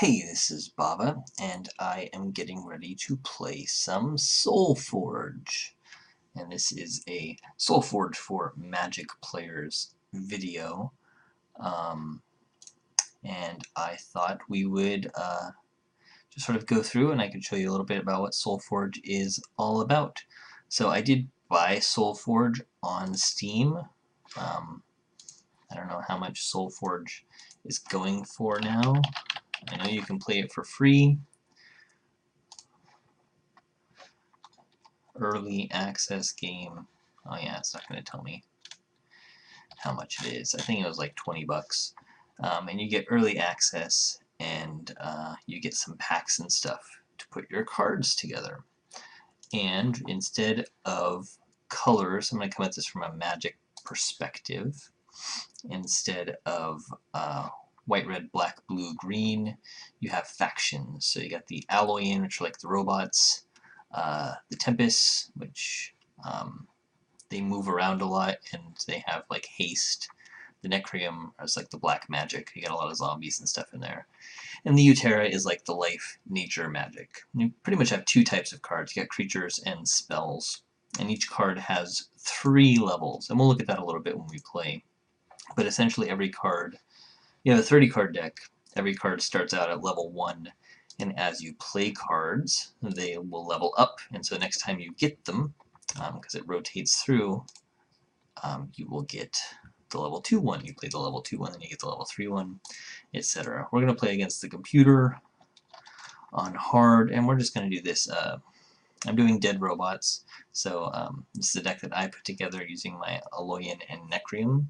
Hey, this is Baba, and I am getting ready to play some SolForge. And this is a SolForge for Magic players video. Um, and I thought we would just sort of go through and I could show you a little bit about what SolForge is all about. So I did buy SolForge on Steam. I don't know how much SolForge is going for now. I know you can play it for free. Early access game. Oh yeah, it's not going to tell me how much it is. I think it was like 20 bucks. And you get early access and you get some packs and stuff to put your cards together. And instead of colors, I'm going to come at this from a Magic perspective. Instead of white, red, black, blue, green, you have factions. So you got the Alloyin, which are like the robots, the Tempest, which they move around a lot and they have like haste. The Necrium is like the black magic. You got a lot of zombies and stuff in there. And the Utera is like the life, nature magic. You pretty much have two types of cards. You got creatures and spells. And each card has 3 levels. And we'll look at that a little bit when we play. But essentially every card, you have a 30 card deck. Every card starts out at level 1. And as you play cards, they will level up. And so next time you get them, because it rotates through, you will get the level 2 one. You play the level 2 one, then you get the level 3 one, etc. We're going to play against the computer on hard, and we're just going to do this. I'm doing Dead Robots, so this is a deck that I put together using my Alloyin and Necrium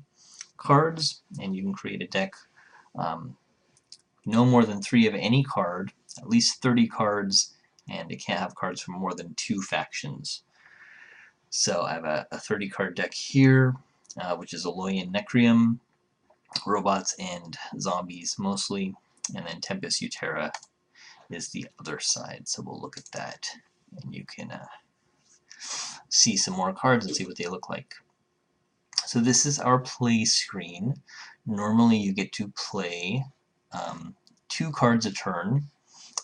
cards, and you can create a deck no more than 3 of any card, at least 30 cards, and it can't have cards from more than 2 factions. So I have a 30 card deck here, which is Alloyin Necrium, robots and zombies mostly, and then Tempest Utera is the other side. So we'll look at that, and you can see some more cards and see what they look like. So this is our play screen. Normally you get to play 2 cards a turn,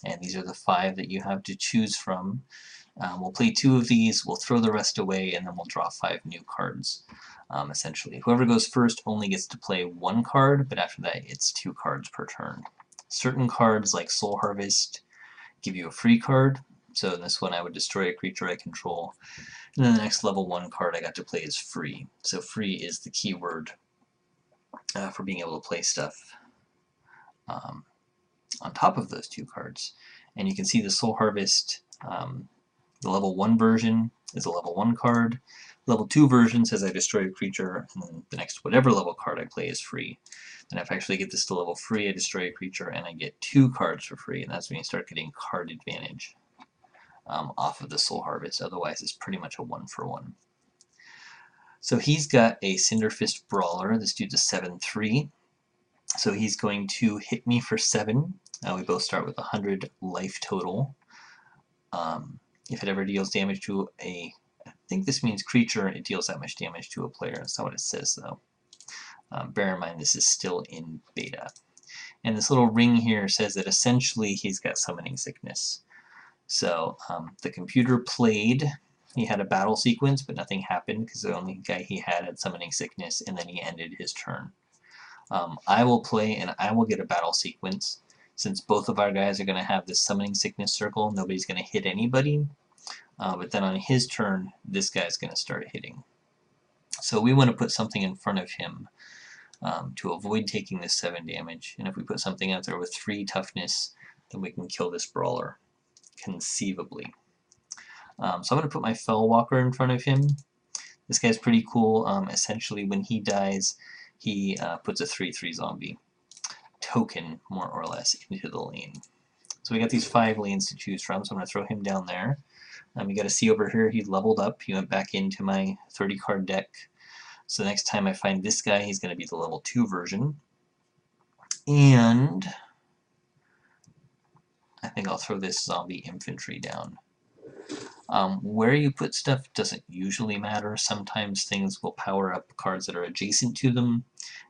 and these are the 5 that you have to choose from. We'll play 2 of these, we'll throw the rest away, and then we'll draw 5 new cards, essentially. Whoever goes first only gets to play 1 card, but after that it's 2 cards per turn. Certain cards, like Soul Harvest, give you a free card. So in this one I would destroy a creature I control. And then the next level 1 card I got to play is free. So free is the key word for being able to play stuff on top of those 2 cards. And you can see the Soul Harvest, the level 1 version is a level 1 card. Level 2 version says I destroy a creature, and then the next whatever level card I play is free. And if I actually get this to level 3, I destroy a creature, and I get 2 cards for free, and that's when you start getting card advantage off of the Soul Harvest. Otherwise, it's pretty much a 1-for-1. So he's got a Cinderfist Brawler. This dude's a 7/3. So he's going to hit me for 7. We both start with 100 life total. If it ever deals damage to I think this means creature, it deals that much damage to a player. That's not what it says, though. Bear in mind, this is still in beta. And this little ring here says that essentially he's got summoning sickness. So the computer played, he had a battle sequence, but nothing happened because the only guy he had summoning sickness, and then he ended his turn. I will play and I will get a battle sequence. Since both of our guys are going to have this summoning sickness circle, nobody's going to hit anybody. But then on his turn, this guy's going to start hitting. So we want to put something in front of him to avoid taking this 7 damage. And if we put something out there with 3 toughness, then we can kill this brawler, conceivably. So I'm going to put my Fellwalker in front of him. This guy's pretty cool. Essentially, when he dies, he puts a 3/3 zombie token, more or less, into the lane. So we got these 5 lanes to choose from, so I'm going to throw him down there. You got to see over here, he leveled up. He went back into my 30 card deck. So next time I find this guy, he's going to be the level 2 version. And I think I'll throw this zombie infantry down. Where you put stuff doesn't usually matter. Sometimes things will power up cards that are adjacent to them.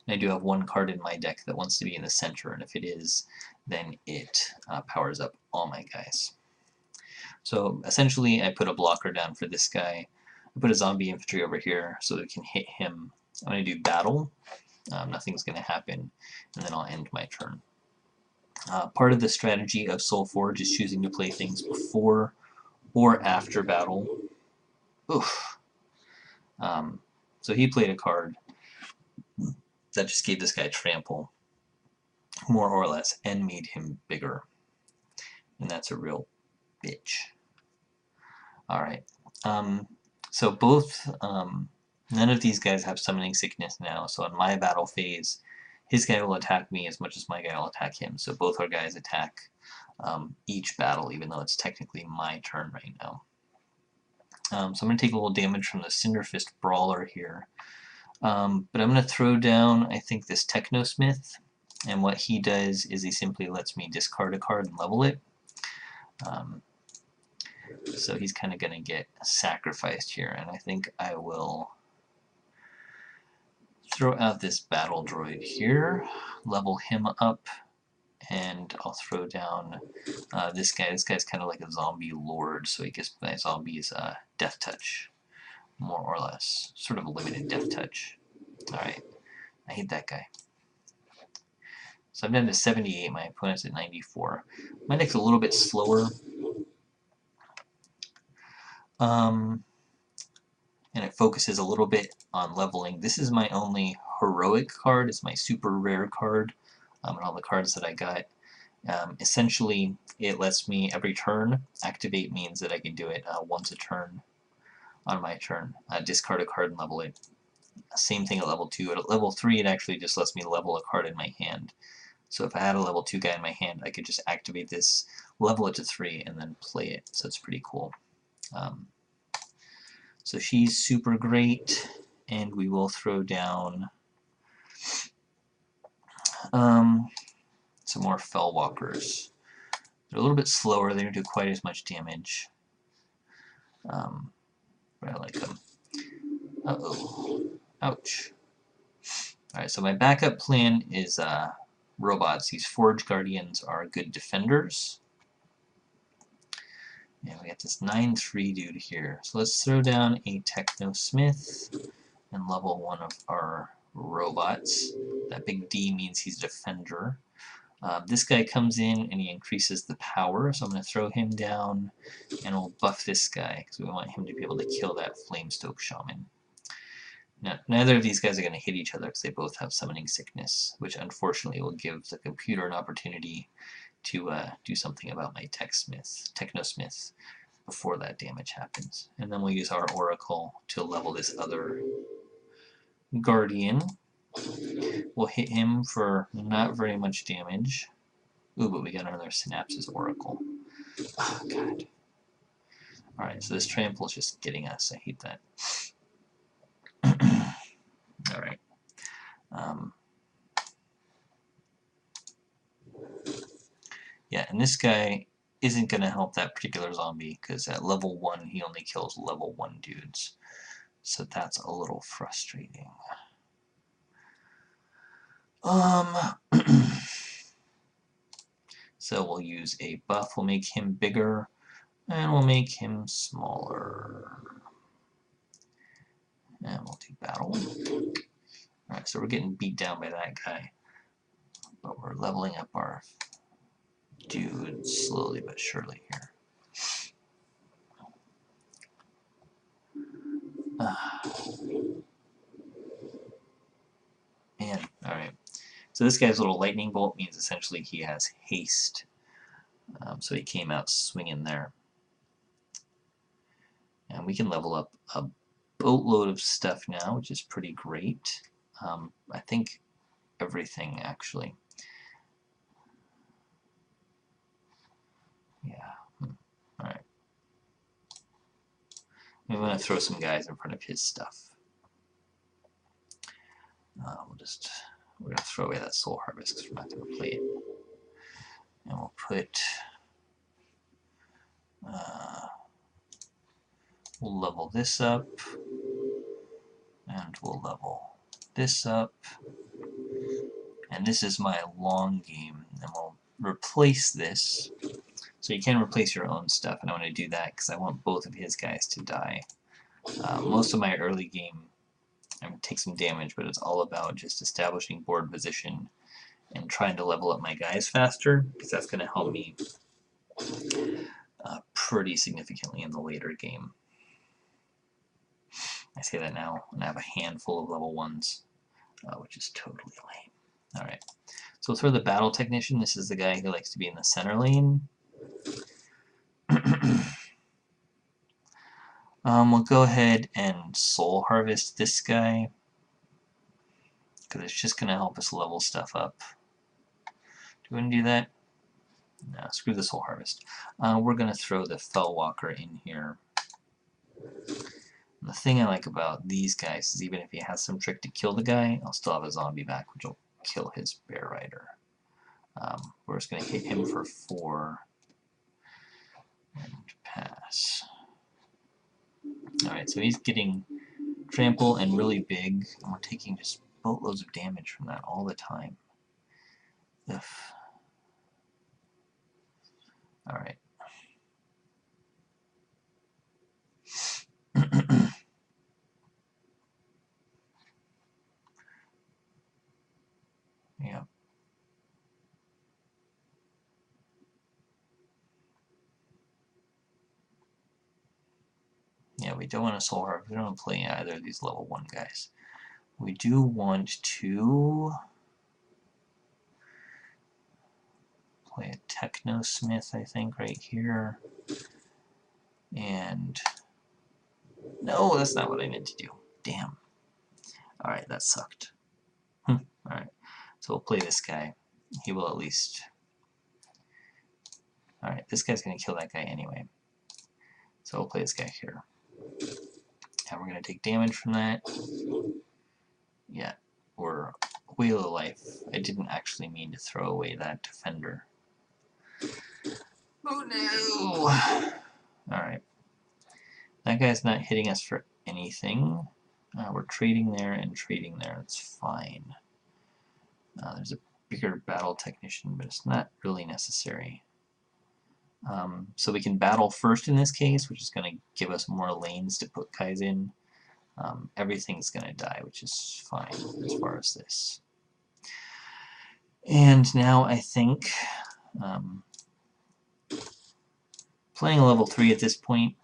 And I do have 1 card in my deck that wants to be in the center, and if it is, then it powers up all my guys. So essentially I put a blocker down for this guy. I put a zombie infantry over here so that we can hit him. I'm going to do battle. Nothing's going to happen, and then I'll end my turn. Part of the strategy of SolForge is choosing to play things before or after battle. Oof. So he played a card that just gave this guy trample, more or less, and made him bigger. And that's a real bitch. Alright. So both, none of these guys have summoning sickness now, so in my battle phase, his guy will attack me as much as my guy will attack him. So both our guys attack each battle, even though it's technically my turn right now. So I'm going to take a little damage from the Cinderfist Brawler here. But I'm going to throw down, I think, this Technosmith. And what he does is he simply lets me discard a card and level it. So he's kind of going to get sacrificed here. And I think I will throw out this Battle Droid here, level him up, and I'll throw down this guy. This guy's kind of like a zombie lord, so he gives my zombies death touch, more or less. Sort of a limited death touch. Alright, I hate that guy. So I'm down to 78, my opponent's at 94. My deck's a little bit slower. And it focuses a little bit on leveling. This is my only heroic card. It's my super rare card. And all the cards that I got. Essentially, it lets me, every turn, activate means that I can do it once a turn on my turn. Discard a card and level it. Same thing at level 2. At level 3, it actually just lets me level a card in my hand. So if I had a level 2 guy in my hand, I could just activate this, level it to 3, and then play it. So it's pretty cool. So she's super great, and we will throw down some more Fellwalkers. They're a little bit slower, they don't do quite as much damage. But I like them. Uh-oh. Ouch. Alright, so my backup plan is robots. These Forge Guardians are good defenders. And we got this 9-3 dude here. So let's throw down a Technosmith and level one of our robots. That big D means he's a defender. This guy comes in and he increases the power, so I'm going to throw him down and we'll buff this guy because we want him to be able to kill that Flamestoke Shaman. Now, neither of these guys are going to hit each other because they both have summoning sickness, which unfortunately will give the computer an opportunity to do something about my Technosmith before that damage happens. And then we'll use our Oracle to level this other Guardian. We'll hit him for not very much damage. Ooh, but we got another Synapses Oracle. Oh, God. Alright, so this trample is just getting us. I hate that. Alright. Yeah, and this guy isn't going to help that particular zombie, because at level 1 he only kills level 1 dudes. So that's a little frustrating. So we'll use a buff, we'll make him bigger, and we'll make him smaller. And we'll do battle. Alright, so we're getting beat down by that guy. But we're leveling up our dudes slowly but surely here. Man, alright. So this guy's little lightning bolt means essentially he has haste. So he came out swinging there. And we can level up a boatload of stuff now, which is pretty great. I think everything, actually. Yeah. Alright. I'm going to throw some guys in front of his stuff. We're going to throw away that Soul Harvest because we're not going to play it. And we'll put... we'll level this up. And we'll level this up. And this is my long game. And we'll replace this. So you can replace your own stuff, and I want to do that because I want both of his guys to die. Most of my early game, I'm going to take some damage, but it's all about just establishing board position and trying to level up my guys faster, because that's going to help me pretty significantly in the later game. I say that now, and I have a handful of level 1s, which is totally lame. Alright, so for the battle technician, this is the guy who likes to be in the center lane. We'll go ahead and soul harvest this guy, because it's just going to help us level stuff up. Do we want to do that? No, screw the soul harvest. We're going to throw the Fellwalker in here. And the thing I like about these guys is even if he has some trick to kill the guy, I'll still have a zombie back, which will kill his bear rider. We're just going to hit him for 4 and pass. Alright, so he's getting trample and really big, and we're taking just boatloads of damage from that all the time. Ugh. Alright. Yeah. Yeah, we don't want to soul harvest. We don't want to play either of these level 1 guys. We do want to play a Technosmith, I think, right here. And no, that's not what I meant to do. Damn. Alright, that sucked. Alright, so we'll play this guy. He will at least... Alright, this guy's going to kill that guy anyway. So we'll play this guy here. And we're going to take damage from that. Yeah, we're Wheel of Life. I didn't actually mean to throw away that defender. Oh no! Alright. That guy's not hitting us for anything. We're trading there and trading there. It's fine. There's a bigger battle technician, but it's not really necessary. So we can battle first in this case, which is going to give us more lanes to put guys in. Everything's going to die, which is fine as far as this. And now I think playing a level 3 at this point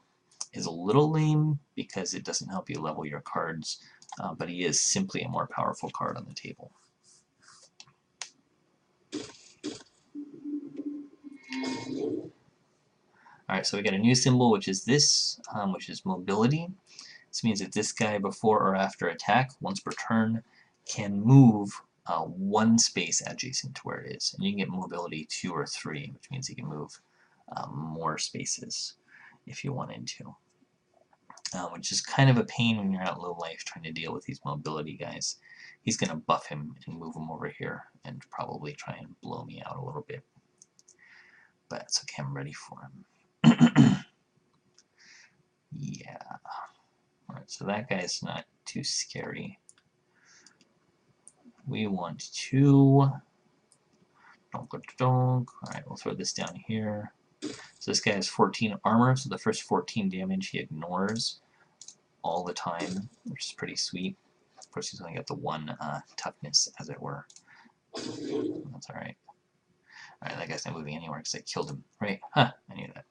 is a little lame because it doesn't help you level your cards, but he is simply a more powerful card on the table. Alright, so we got a new symbol, which is this, which is mobility. This means that this guy, before or after attack, once per turn, can move 1 space adjacent to where it is. And you can get mobility 2 or 3, which means he can move more spaces if you wanted to. Which is kind of a pain when you're at low life trying to deal with these mobility guys. He's going to buff him and move him over here and probably try and blow me out a little bit. But it's okay, I'm ready for him. Yeah. Alright, so that guy's not too scary. We want to... Alright, we'll throw this down here. So this guy has 14 armor, so the first 14 damage he ignores all the time, which is pretty sweet. Of course, he's only got the 1 toughness, as it were. That's alright. Alright, that guy's not moving anywhere because I killed him. Right? Huh, I knew that.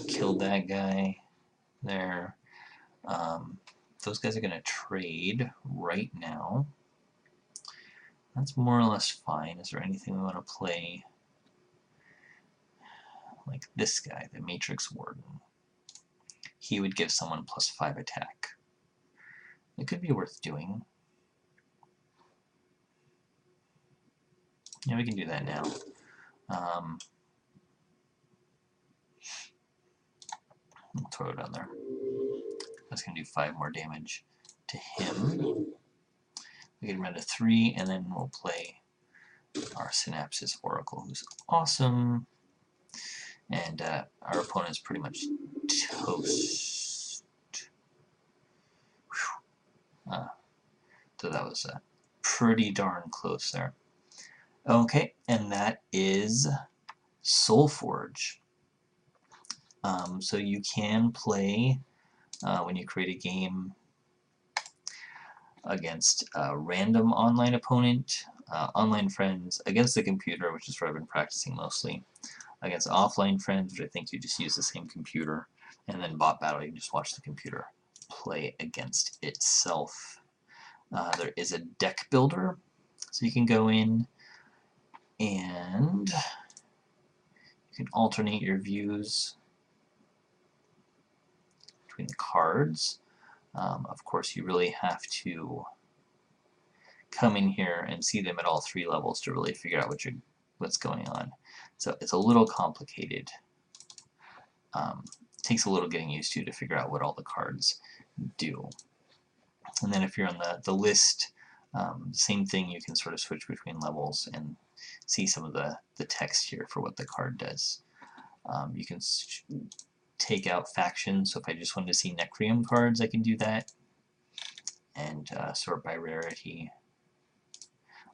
Killed that guy there. Those guys are going to trade right now. That's more or less fine. Is there anything we want to play? Like this guy, the Matrix Warden. He would give someone +5 attack. It could be worth doing. Yeah, we can do that now. We'll throw it on there. That's going to do 5 more damage to him. We get him down to 3, and then we'll play our Synapsis Oracle, who's awesome. And our opponent's pretty much toast. So that was pretty darn close there. Okay, and that is SolForge. So you can play when you create a game against a random online opponent, online friends, against the computer, which is where I've been practicing mostly, against offline friends, which I think you just use the same computer, and then bot battle, you just watch the computer play against itself. There is a deck builder, so you can go in and you can alternate your views between the cards. Of course, you really have to come in here and see them at all three levels to really figure out what's going on. So it's a little complicated. It takes a little getting used to figure out what all the cards do. And then if you're on the list, same thing, you can sort of switch between levels and see some of the text here for what the card does. You can take out factions, so if I just wanted to see Necrium cards, I can do that, and sort by rarity,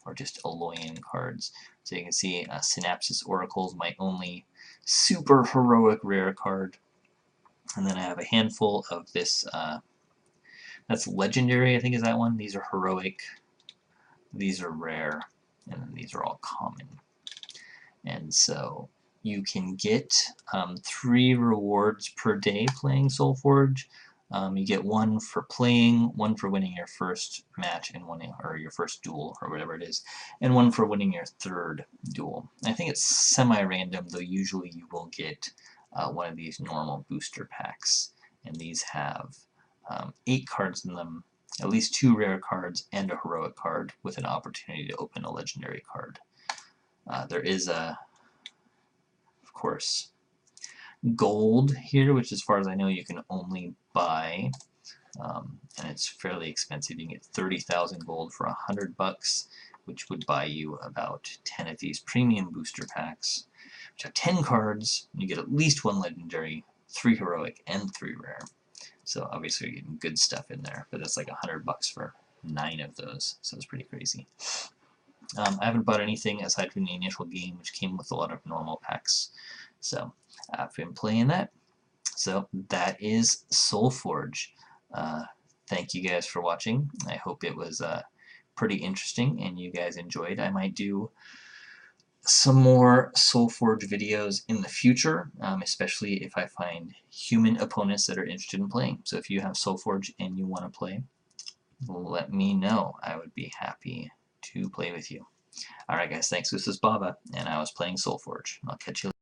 or just Aloyan cards. So you can see Synapsis Oracle is my only super heroic rare card, and then I have a handful of this, that's legendary, I think is that one. These are heroic, these are rare, and then these are all common. And so you can get 3 rewards per day playing SolForge. You get 1 for playing, 1 for winning your first match, and or your first duel, or whatever it is, and 1 for winning your 3rd duel. I think it's semi-random, though usually you will get one of these normal booster packs, and these have 8 cards in them, at least 2 rare cards and a heroic card, with an opportunity to open a legendary card. There is of course, gold here, which as far as I know you can only buy, and it's fairly expensive. You can get 30,000 gold for $100, which would buy you about 10 of these premium booster packs, which have 10 cards, and you get at least 1 legendary, 3 heroic, and 3 rare. So obviously you're getting good stuff in there, but that's like $100 for 9 of those, so it's pretty crazy. I haven't bought anything aside from the initial game, which came with a lot of normal packs. So I've been playing that. So that is SolForge. Thank you guys for watching. I hope it was pretty interesting and you guys enjoyed. I might do some more SolForge videos in the future, especially if I find human opponents that are interested in playing. So if you have SolForge and you want to play, let me know. I would be happy to play with you. Alright guys, thanks. This is Baba, and I was playing SolForge. I'll catch you later.